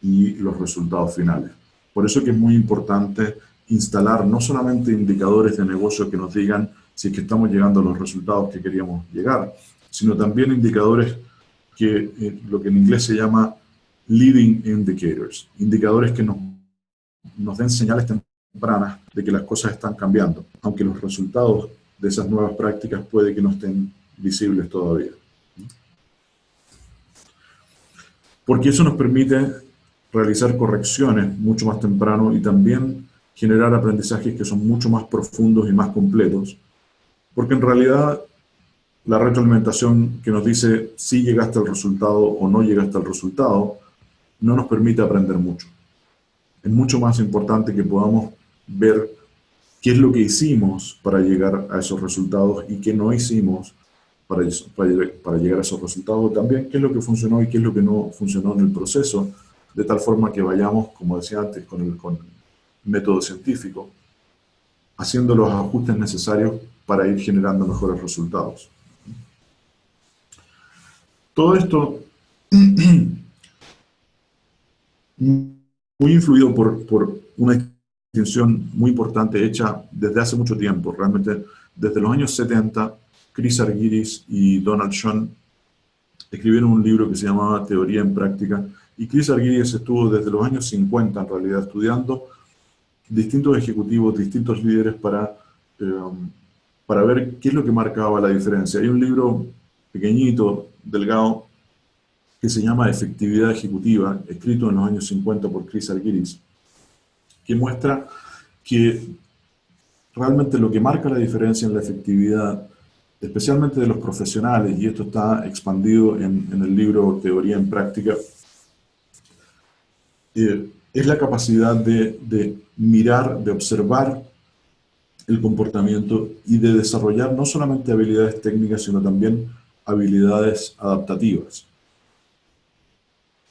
Speaker 1: y los resultados finales. Por eso que es muy importante instalar no solamente indicadores de negocio que nos digan si es que estamos llegando a los resultados que queríamos llegar, sino también indicadores que lo que en inglés se llama leading indicators, indicadores que nos den señales tempranas de que las cosas están cambiando, aunque los resultados de esas nuevas prácticas puede que no estén visibles todavía. Porque eso nos permite realizar correcciones mucho más temprano y también generar aprendizajes que son mucho más profundos y más completos, porque en realidad la retroalimentación que nos dice si llegaste al resultado o no llegaste al resultado no nos permite aprender mucho. Es mucho más importante que podamos ver qué es lo que hicimos para llegar a esos resultados y qué no hicimos para llegar a esos resultados. También qué es lo que funcionó y qué es lo que no funcionó en el proceso, de tal forma que vayamos, como decía antes, con el método científico, haciendo los ajustes necesarios para ir generando mejores resultados. Todo esto muy influido por una distinción muy importante hecha desde hace mucho tiempo. Realmente desde los años 70, Chris Argyris y Donald Schoen escribieron un libro que se llamaba Teoría en Práctica, y Chris Argyris estuvo desde los años 50 en realidad estudiando distintos ejecutivos, distintos líderes para ver qué es lo que marcaba la diferencia. Hay un libro pequeñito, delgado, que se llama Efectividad Ejecutiva, escrito en los años 50 por Chris Argyris, que muestra que realmente lo que marca la diferencia en la efectividad, especialmente de los profesionales, y esto está expandido en el libro Teoría en Práctica, es la capacidad de mirar, de observar el comportamiento y de desarrollar no solamente habilidades técnicas, sino también habilidades adaptativas.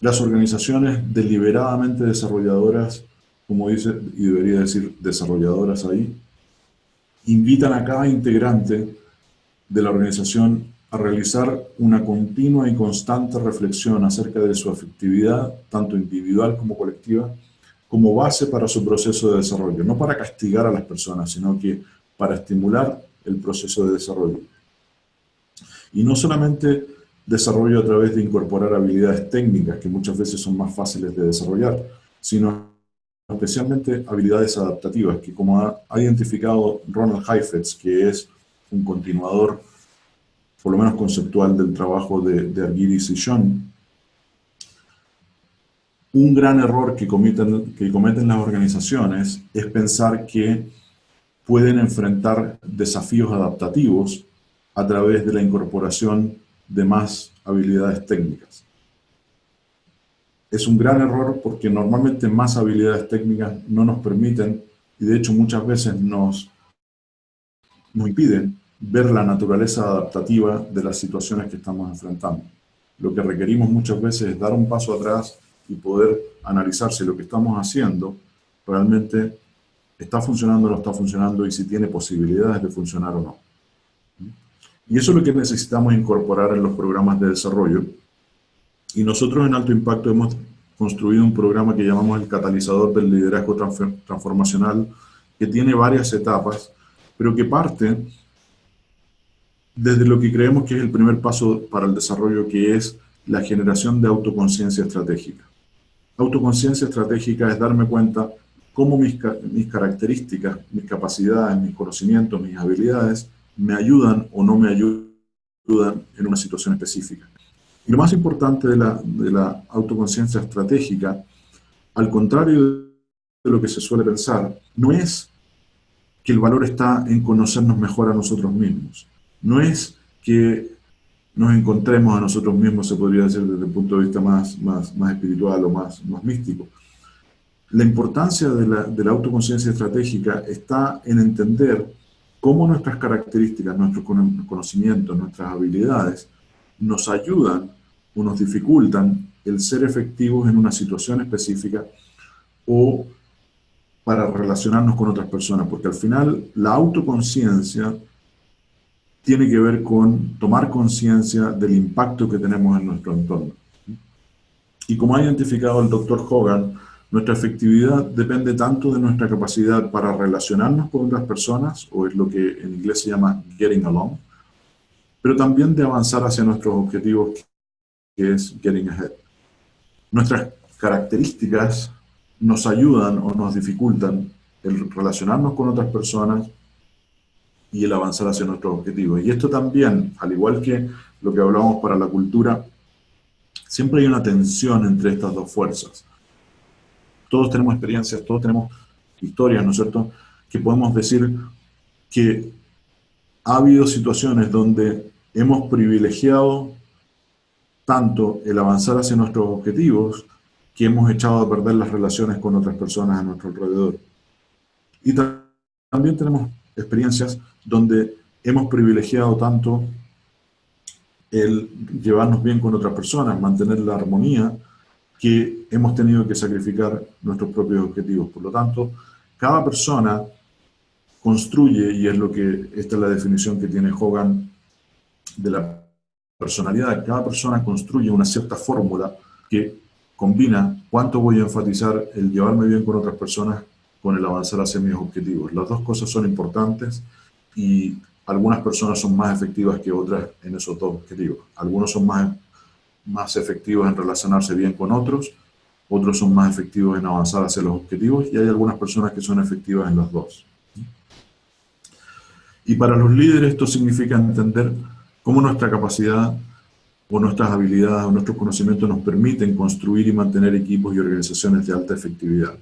Speaker 1: Las organizaciones deliberadamente desarrolladoras, como dice, y debería decir desarrolladoras ahí, invitan a cada integrante de la organización a realizar una continua y constante reflexión acerca de su efectividad, tanto individual como colectiva, como base para su proceso de desarrollo. No para castigar a las personas, sino que para estimular el proceso de desarrollo. Y no solamente desarrollo a través de incorporar habilidades técnicas, que muchas veces son más fáciles de desarrollar, sino especialmente habilidades adaptativas, que como ha identificado Ronald Heifetz, que es un continuador, por lo menos conceptual, del trabajo de Argyris y Schoen, un gran error que cometen las organizaciones es pensar que pueden enfrentar desafíos adaptativos a través de la incorporación de más habilidades técnicas. Es un gran error porque normalmente más habilidades técnicas no nos permiten, y de hecho muchas veces nos impiden ver la naturaleza adaptativa de las situaciones que estamos enfrentando. Lo que requerimos muchas veces es dar un paso atrás y poder analizar si lo que estamos haciendo realmente está funcionando o no está funcionando y si tiene posibilidades de funcionar o no. Y eso es lo que necesitamos incorporar en los programas de desarrollo. Y nosotros en Alto Impacto hemos construido un programa que llamamos el Catalizador del Liderazgo Transformacional, que tiene varias etapas, pero que parte desde lo que creemos que es el primer paso para el desarrollo, que es la generación de autoconciencia estratégica. Autoconciencia estratégica es darme cuenta cómo mis características, mis capacidades, mis conocimientos, mis habilidades me ayudan o no me ayudan en una situación específica. Y lo más importante de la autoconciencia estratégica, al contrario de lo que se suele pensar, no es que el valor está en conocernos mejor a nosotros mismos. No es que nos encontremos a nosotros mismos, se podría decir desde el punto de vista más espiritual o más místico. La importancia de la autoconciencia estratégica está en entender cómo nuestras características, nuestros conocimientos, nuestras habilidades nos ayudan o nos dificultan el ser efectivos en una situación específica o para relacionarnos con otras personas, porque al final la autoconciencia tiene que ver con tomar conciencia del impacto que tenemos en nuestro entorno. Y como ha identificado el Dr. Hogan, nuestra efectividad depende tanto de nuestra capacidad para relacionarnos con otras personas, o es lo que en inglés se llama getting along, pero también de avanzar hacia nuestros objetivos, que es getting ahead. Nuestras características nos ayudan o nos dificultan el relacionarnos con otras personas y el avanzar hacia nuestros objetivos. Y esto también, al igual que lo que hablamos para la cultura, siempre hay una tensión entre estas dos fuerzas. Todos tenemos experiencias, todos tenemos historias, ¿no es cierto?, que podemos decir que ha habido situaciones donde hemos privilegiado tanto el avanzar hacia nuestros objetivos que hemos echado a perder las relaciones con otras personas a nuestro alrededor. Y también tenemos experiencias donde hemos privilegiado tanto el llevarnos bien con otras personas, mantener la armonía, que hemos tenido que sacrificar nuestros propios objetivos. Por lo tanto, cada persona construye, y es lo que, esta es la definición que tiene Hogan de la personalidad, cada persona construye una cierta fórmula que combina cuánto voy a enfatizar el llevarme bien con otras personas con el avanzar hacia mis objetivos. Las dos cosas son importantes y algunas personas son más efectivas que otras en esos dos objetivos. Algunos son más efectivos en relacionarse bien con otros son más efectivos en avanzar hacia los objetivos y hay algunas personas que son efectivas en los dos. Y para los líderes esto significa entender cómo nuestra capacidad o nuestras habilidades o nuestros conocimientos nos permiten construir y mantener equipos y organizaciones de alta efectividad.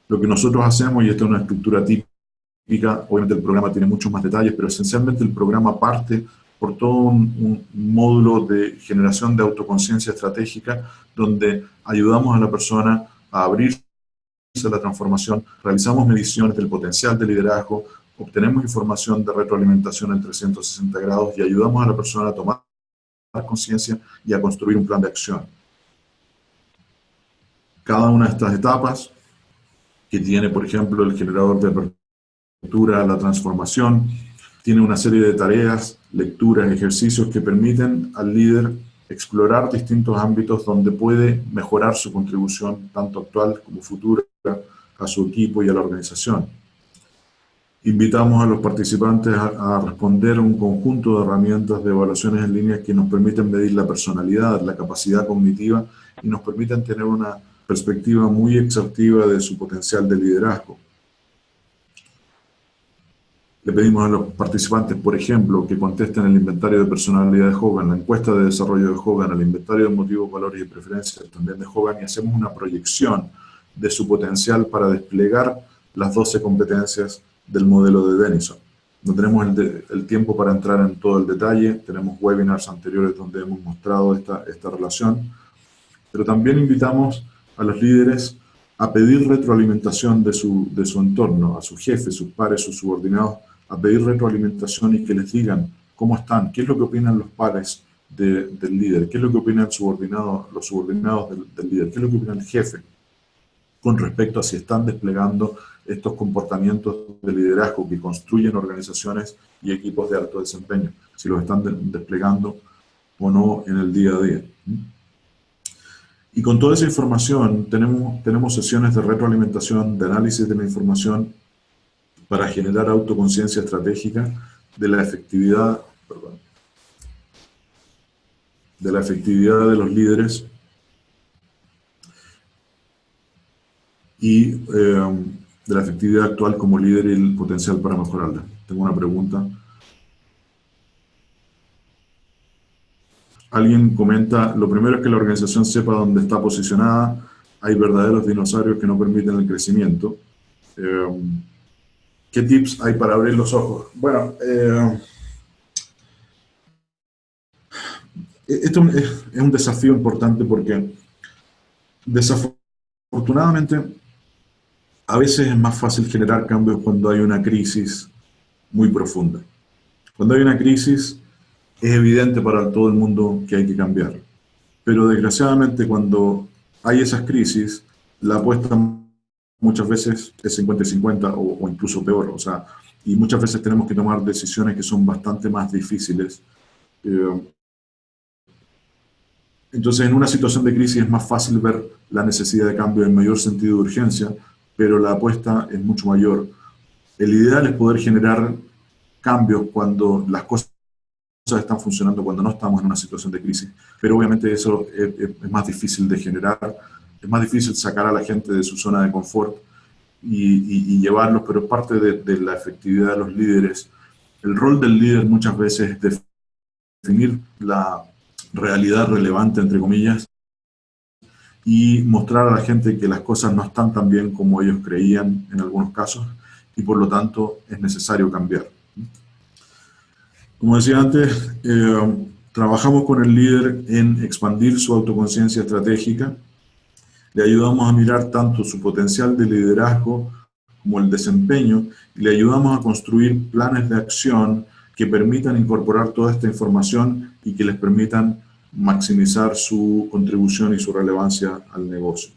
Speaker 1: Lo que nosotros hacemos, y esta es una estructura típica, obviamente el programa tiene muchos más detalles, pero esencialmente el programa parte por todo un módulo de generación de autoconciencia estratégica donde ayudamos a la persona a abrirse a la transformación, realizamos mediciones del potencial de liderazgo, obtenemos información de retroalimentación en 360 grados y ayudamos a la persona a tomar conciencia y a construir un plan de acción. Cada una de estas etapas que tiene, por ejemplo, el generador de apertura, la transformación, tiene una serie de tareas, lecturas, ejercicios que permiten al líder explorar distintos ámbitos donde puede mejorar su contribución, tanto actual como futura, a su equipo y a la organización. Invitamos a los participantes a responder un conjunto de herramientas de evaluaciones en línea que nos permiten medir la personalidad, la capacidad cognitiva y nos permiten tener una perspectiva muy exhaustiva de su potencial de liderazgo. Le pedimos a los participantes, por ejemplo, que contesten el inventario de personalidad de Hogan, la encuesta de desarrollo de Hogan, el inventario de motivos, valores y preferencias también de Hogan, y hacemos una proyección de su potencial para desplegar las 12 competencias del modelo de Denison. No tenemos el tiempo para entrar en todo el detalle, tenemos webinars anteriores donde hemos mostrado esta relación, pero también invitamos a los líderes a pedir retroalimentación de su entorno, a sus jefes, sus pares, sus subordinados, a pedir retroalimentación y que les digan cómo están, qué es lo que opinan los pares del líder, qué es lo que opinan los subordinados del líder, qué es lo que opina el jefe, con respecto a si están desplegando estos comportamientos de liderazgo que construyen organizaciones y equipos de alto desempeño, si los están desplegando o no en el día a día. Y con toda esa información tenemos sesiones de retroalimentación, de análisis de la información para generar autoconciencia estratégica de la efectividad, de los líderes y de la efectividad actual como líder y el potencial para mejorarla. Tengo una pregunta. Alguien comenta, lo primero es que la organización sepa dónde está posicionada. Hay verdaderos dinosaurios que no permiten el crecimiento. ¿Qué tips hay para abrir los ojos? Bueno, esto es un desafío importante porque desafortunadamente a veces es más fácil generar cambios cuando hay una crisis muy profunda. Cuando hay una crisis es evidente para todo el mundo que hay que cambiar. Pero desgraciadamente cuando hay esas crisis, la apuesta muchas veces es 50 y 50 o incluso peor. O sea, y muchas veces tenemos que tomar decisiones que son bastante más difíciles. Entonces, en una situación de crisis es más fácil ver la necesidad de cambio en mayor sentido de urgencia, pero la apuesta es mucho mayor. El ideal es poder generar cambios cuando las cosas están funcionando, cuando no estamos en una situación de crisis, pero obviamente eso es más difícil de generar, es más difícil sacar a la gente de su zona de confort y llevarlos, pero es parte de la efectividad de los líderes. El rol del líder muchas veces es definir la realidad relevante, entre comillas, y mostrar a la gente que las cosas no están tan bien como ellos creían en algunos casos, y por lo tanto es necesario cambiar. Como decía antes, trabajamos con el líder en expandir su autoconciencia estratégica, le ayudamos a mirar tanto su potencial de liderazgo como el desempeño, y le ayudamos a construir planes de acción que permitan incorporar toda esta información y que les permitan maximizar su contribución y su relevancia al negocio.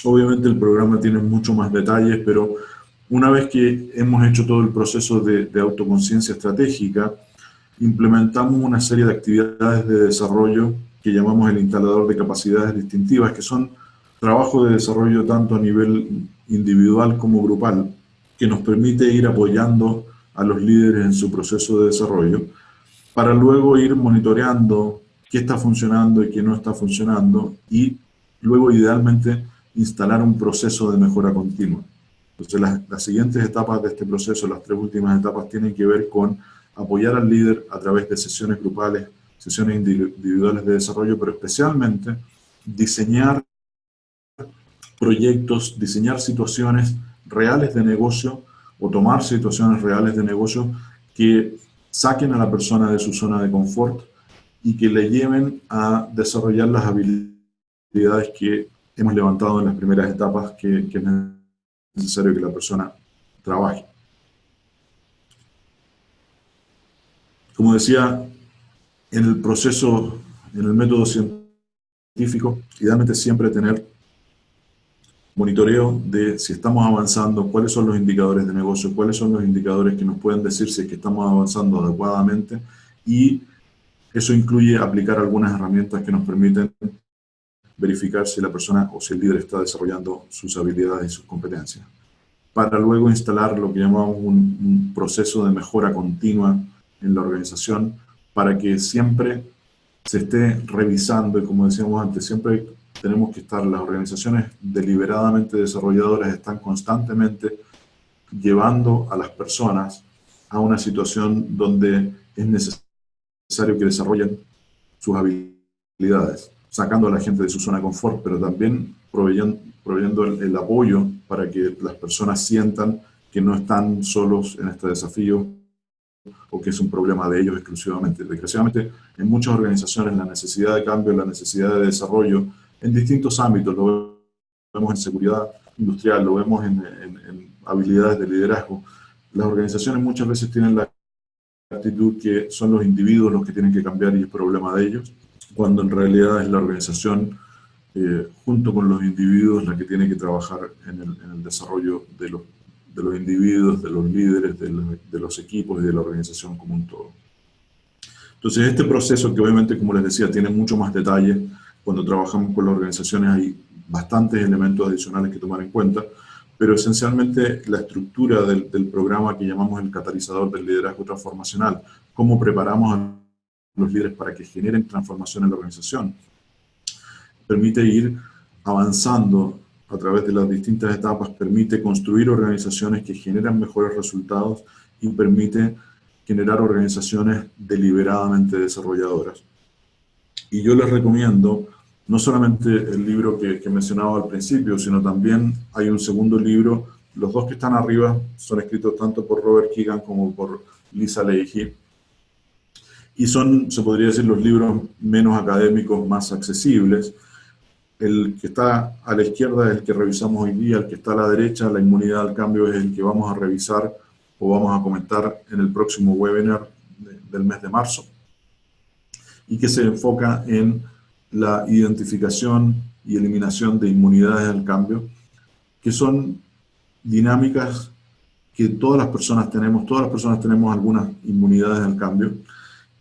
Speaker 1: Obviamente el programa tiene mucho más detalles, pero una vez que hemos hecho todo el proceso de autoconciencia estratégica, implementamos una serie de actividades de desarrollo que llamamos el instalador de capacidades distintivas, que son trabajos de desarrollo tanto a nivel individual como grupal, que nos permite ir apoyando a los líderes en su proceso de desarrollo, para luego ir monitoreando qué está funcionando y qué no está funcionando, y luego idealmente instalar un proceso de mejora continua. Entonces las siguientes etapas de este proceso, las 3 últimas etapas, tienen que ver con apoyar al líder a través de sesiones grupales, sesiones individuales de desarrollo, pero especialmente diseñar proyectos, diseñar situaciones reales de negocio o tomar situaciones reales de negocio que saquen a la persona de su zona de confort y que le lleven a desarrollar las habilidades que hemos levantado en las primeras etapas que es necesario que la persona trabaje. Como decía, en el proceso, en el método científico, idealmente siempre tener monitoreo de si estamos avanzando, cuáles son los indicadores de negocio, cuáles son los indicadores que nos pueden decir si es que estamos avanzando adecuadamente, y eso incluye aplicar algunas herramientas que nos permiten verificar si la persona o si el líder está desarrollando sus habilidades y sus competencias, para luego instalar lo que llamamos un proceso de mejora continua en la organización, para que siempre se esté revisando, y como decíamos antes, siempre tenemos que estar, las organizaciones deliberadamente desarrolladoras están constantemente llevando a las personas a una situación donde es necesario que desarrollen sus habilidades, sacando a la gente de su zona de confort, pero también proveyendo el apoyo para que las personas sientan que no están solos en este desafío o que es un problema de ellos exclusivamente. Desgraciadamente, en muchas organizaciones la necesidad de cambio, la necesidad de desarrollo en distintos ámbitos, lo vemos en seguridad industrial, lo vemos en habilidades de liderazgo. Las organizaciones muchas veces tienen la actitud que son los individuos los que tienen que cambiar y es problema de ellos, cuando en realidad es la organización junto con los individuos la que tiene que trabajar en el desarrollo de los individuos, de los líderes, de los equipos y de la organización como un todo. Entonces este proceso, que obviamente, como les decía, tiene mucho más detalle, cuando trabajamos con las organizaciones hay bastantes elementos adicionales que tomar en cuenta, pero esencialmente la estructura del programa que llamamos el catalizador del liderazgo transformacional, cómo preparamos a los líderes para que generen transformación en la organización, permite ir avanzando a través de las distintas etapas, permite construir organizaciones que generan mejores resultados y permite generar organizaciones deliberadamente desarrolladoras. Y yo les recomiendo no solamente el libro que mencionaba al principio, sino también hay un segundo libro. Los dos que están arriba son escritos tanto por Robert Keegan como por Lisa Leahy. Y son, se podría decir, los libros menos académicos, más accesibles. El que está a la izquierda es el que revisamos hoy día, el que está a la derecha, la inmunidad al cambio, es el que vamos a revisar o vamos a comentar en el próximo webinar del mes de marzo, y que se enfoca en la identificación y eliminación de inmunidades al cambio, que son dinámicas que todas las personas tenemos algunas inmunidades al cambio,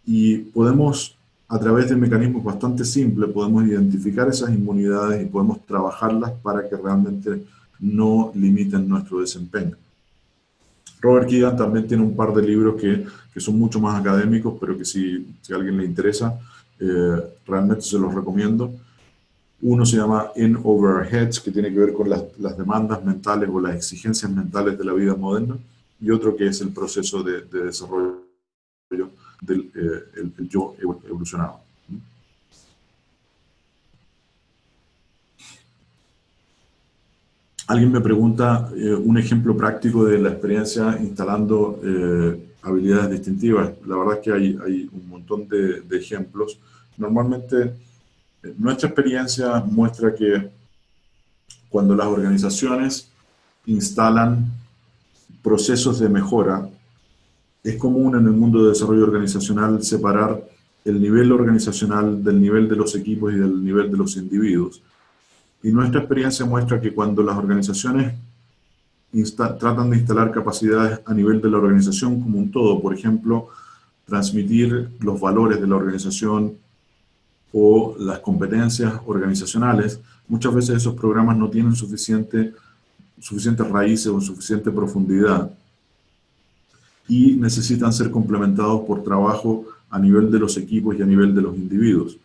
Speaker 1: y podemos, a través de mecanismos bastante simples, podemos identificar esas inmunidades y podemos trabajarlas para que realmente no limiten nuestro desempeño. Robert Keegan también tiene un par de libros que son mucho más académicos, pero que si a alguien le interesa, realmente se los recomiendo. Uno se llama In Over Our Heads, que tiene que ver con las demandas mentales o las exigencias mentales de la vida moderna, y otro que es el proceso de desarrollo del el yo evolucionado. Alguien me pregunta un ejemplo práctico de la experiencia instalando habilidades distintivas. La verdad es que hay un montón de ejemplos. Normalmente, nuestra experiencia muestra que cuando las organizaciones instalan procesos de mejora, es común en el mundo de desarrollo organizacional separar el nivel organizacional del nivel de los equipos y del nivel de los individuos. Y nuestra experiencia muestra que cuando las organizaciones tratan de instalar capacidades a nivel de la organización como un todo, por ejemplo, transmitir los valores de la organización o las competencias organizacionales, muchas veces esos programas no tienen suficientes raíces o suficiente profundidad y necesitan ser complementados por trabajo a nivel de los equipos y a nivel de los individuos.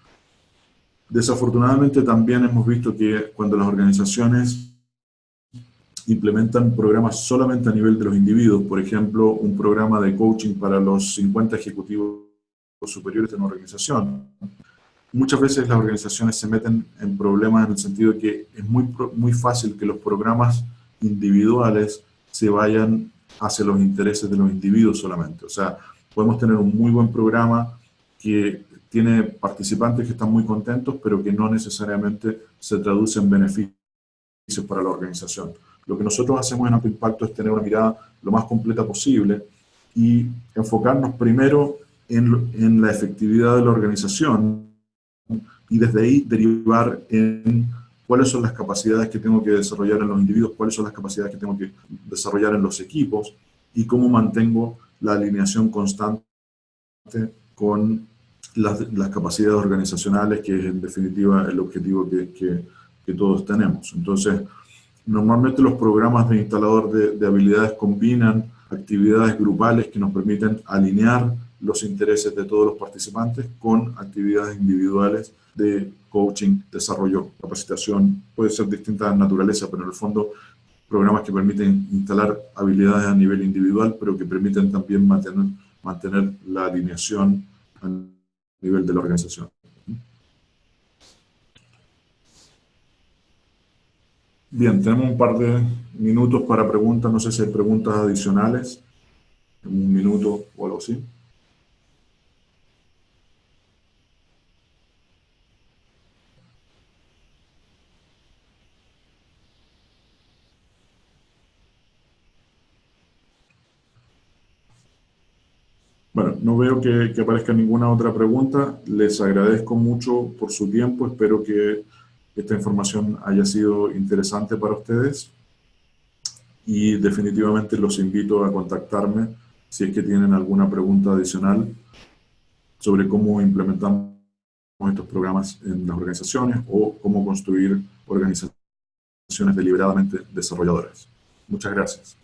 Speaker 1: Desafortunadamente también hemos visto que cuando las organizaciones implementan programas solamente a nivel de los individuos, por ejemplo, un programa de coaching para los 50 ejecutivos superiores de una organización, muchas veces las organizaciones se meten en problemas en el sentido de que es muy fácil que los programas individuales se vayan hacia los intereses de los individuos solamente. O sea, podemos tener un muy buen programa que tiene participantes que están muy contentos, pero que no necesariamente se traduce en beneficios para la organización. Lo que nosotros hacemos en Amplio Impacto es tener una mirada lo más completa posible y enfocarnos primero en la efectividad de la organización y desde ahí derivar en cuáles son las capacidades que tengo que desarrollar en los individuos, cuáles son las capacidades que tengo que desarrollar en los equipos y cómo mantengo la alineación constante con las capacidades organizacionales, que es en definitiva el objetivo que todos tenemos. Entonces, normalmente los programas de instalador de habilidades combinan actividades grupales que nos permiten alinear los intereses de todos los participantes con actividades individuales de coaching, desarrollo, capacitación. Puede ser distinta naturaleza, pero en el fondo programas que permiten instalar habilidades a nivel individual, pero que permiten también mantener la alineación a nivel de la organización. Bien, tenemos un par de minutos para preguntas. No sé si hay preguntas adicionales. Un minuto o algo así. Bueno, no veo que aparezca ninguna otra pregunta. Les agradezco mucho por su tiempo. Espero que esta información haya sido interesante para ustedes. Y definitivamente los invito a contactarme si es que tienen alguna pregunta adicional sobre cómo implementamos estos programas en las organizaciones o cómo construir organizaciones deliberadamente desarrolladoras. Muchas gracias.